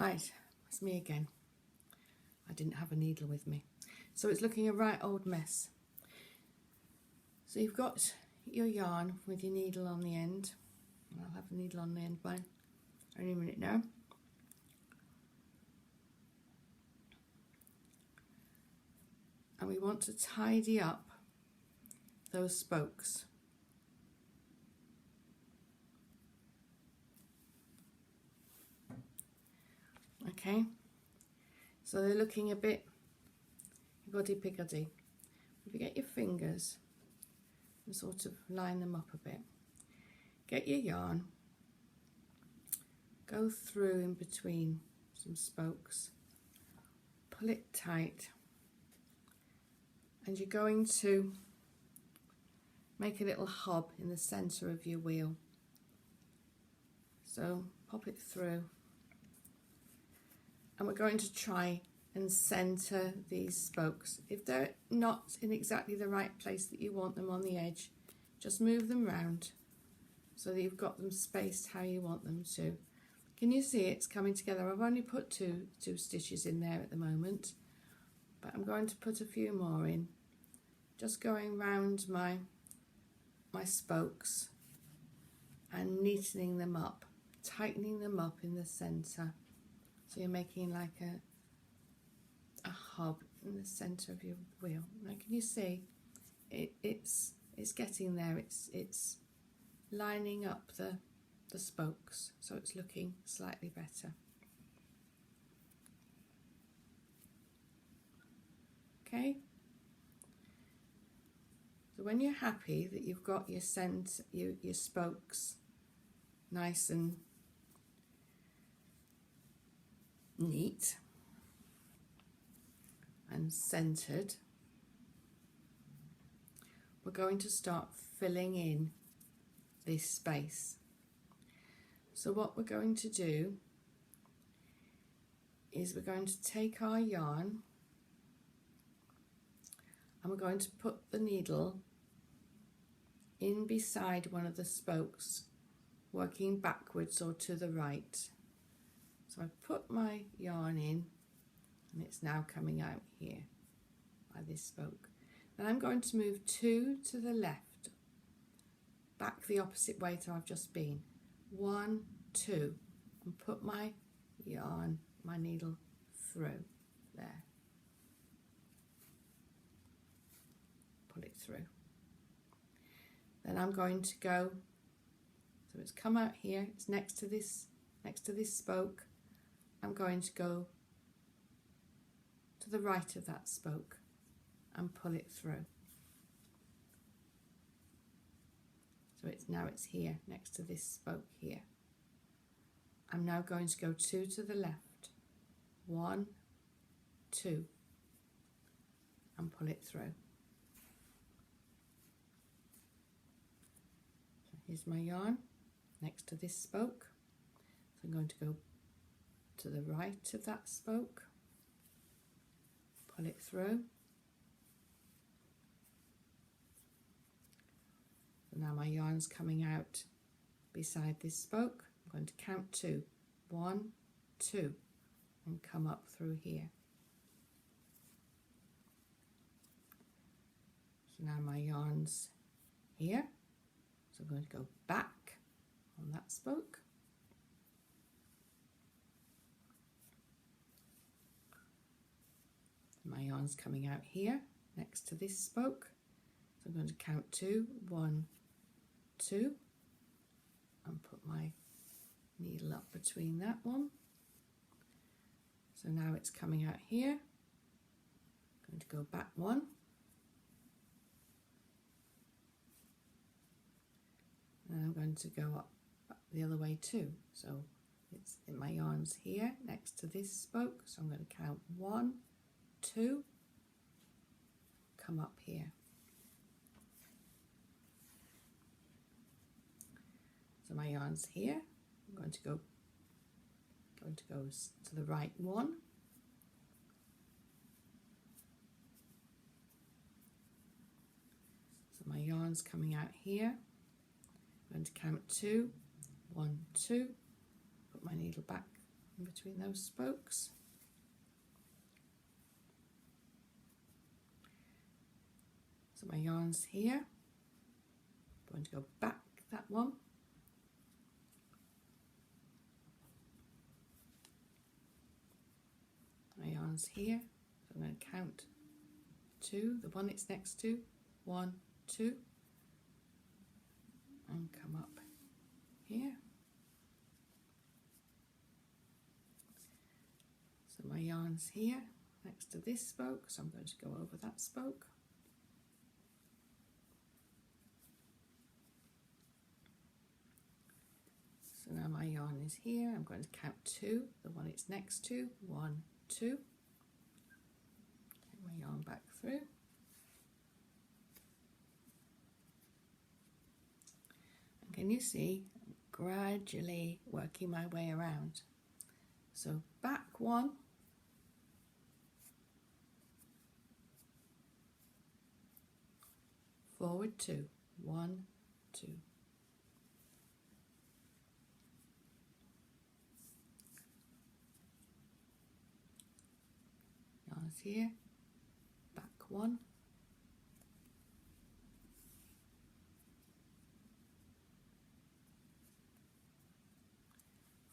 Right, it's me again. I didn't have a needle with me. So it's looking a right old mess. So you've got your yarn with your needle on the end. I'll have the needle on the end by any minute now. And we want to tidy up those spokes. Okay, so they're looking a bit higgledy-piggledy. If you get your fingers and sort of line them up a bit, get your yarn, go through in between some spokes, pull it tight, and you're going to make a little hub in the centre of your wheel. So pop it through, and we're going to try and centre these spokes. If they're not in exactly the right place that you want them on the edge, just move them round so that you've got them spaced how you want them to. Can you see it's coming together? I've only put two stitches in there at the moment, but I'm going to put a few more in, just going round my spokes and neatening them up, tightening them up in the centre. So you're making like a hub in the centre of your wheel. Now can you see it's getting there, it's lining up the spokes, so it's looking slightly better. Okay, so when you're happy that you've got your spokes nice and neat and centered, we're going to start filling in this space. So what we're going to do is we're going to take our yarn and we're going to put the needle in beside one of the spokes, working backwards or to the right. So I've put my yarn in and it's now coming out here by this spoke. Then I'm going to move 2 to the left, back the opposite way to I've just been. 1, 2, and put my yarn, my needle through there. Pull it through. Then I'm going to go, so it's come out here, it's next to this spoke. I'm going to go to the right of that spoke and pull it through. So it's here, next to this spoke here. I'm now going to go 2 to the left, 1, 2, and pull it through. So here's my yarn next to this spoke. So I'm going to go to the right of that spoke, pull it through. So now my yarn's coming out beside this spoke. I'm going to count 2, 1, 2, and come up through here. So now my yarn's here, so I'm going to go back on that spoke. My yarn's coming out here next to this spoke, so I'm going to count 2, 1, 2, and put my needle up between that one. So now it's coming out here. I'm going to go back 1, and I'm going to go up the other way too. So my yarn's here next to this spoke, so I'm going to count 1, 2, come up here. So my yarn's here. I'm going to go to the right 1. So my yarn's coming out here. I'm going to count 2, 1, 2, put my needle back in between those spokes. So my yarn's here. I'm going to go back that one. My yarn's here. So I'm going to count 2, the one it's next to, 1, 2, and come up here. So my yarn's here next to this spoke, so I'm going to go over that spoke. So now my yarn is here. I'm going to count 2, the one it's next to, 1, 2. Take my yarn back through. And can you see, I'm gradually working my way around. So back 1, forward 2, 1, 2. Yarn's here, back 1,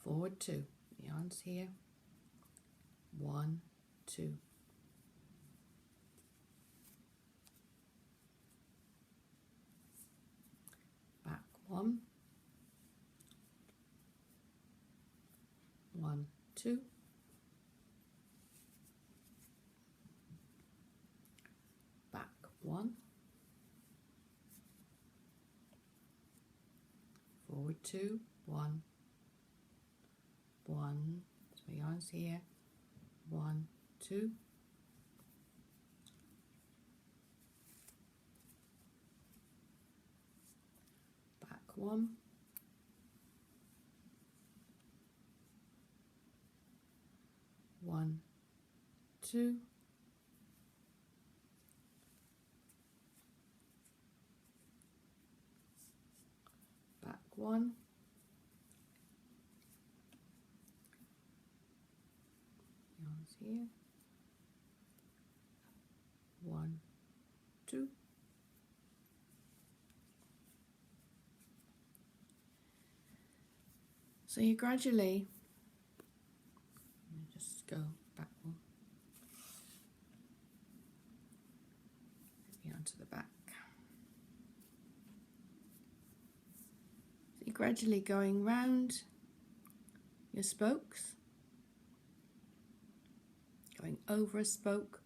forward 2, yarn's here, 1, 2. Back 1, 1, 2. Back 1, forward 2, 1, 1. So my yarn's here, 1, 2. Back 1, 1, 2. Back 1, yarn's here, 1, 2. So you gradually, just go back one, maybe onto the back. So you're gradually going round your spokes, going over a spoke,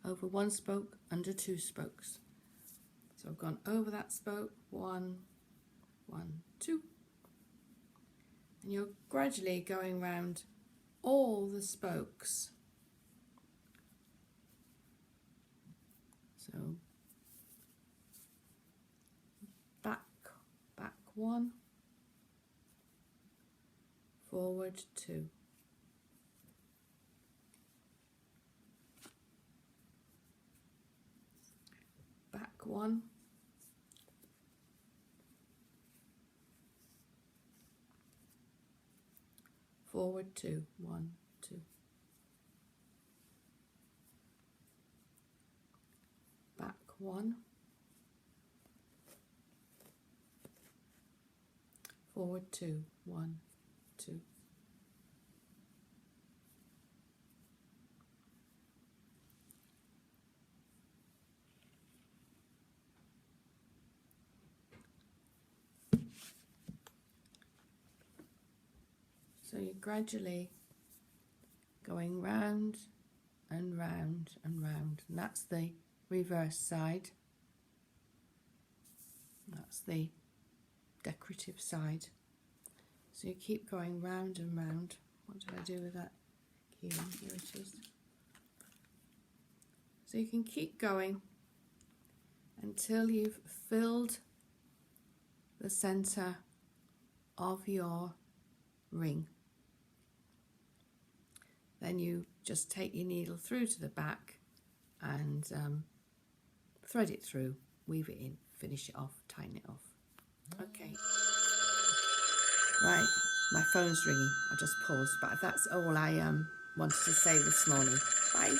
over one spoke, under 2 spokes. So I've gone over that spoke, 1, 1, 2. And you're gradually going round all the spokes. So back 1, forward 2. Back 1, forward 2, 1, 2. Back 1, forward 2, 1, 2. So you're gradually going round and round and round, and that's the reverse side. That's the decorative side. So you keep going round and round. What did I do with that keyring? Here it is. So you can keep going until you've filled the centre of your ring. Then you just take your needle through to the back and thread it through, weave it in, finish it off, tighten it off. Okay. Right, My phone's ringing. I just paused, but that's all I wanted to say this morning. Bye.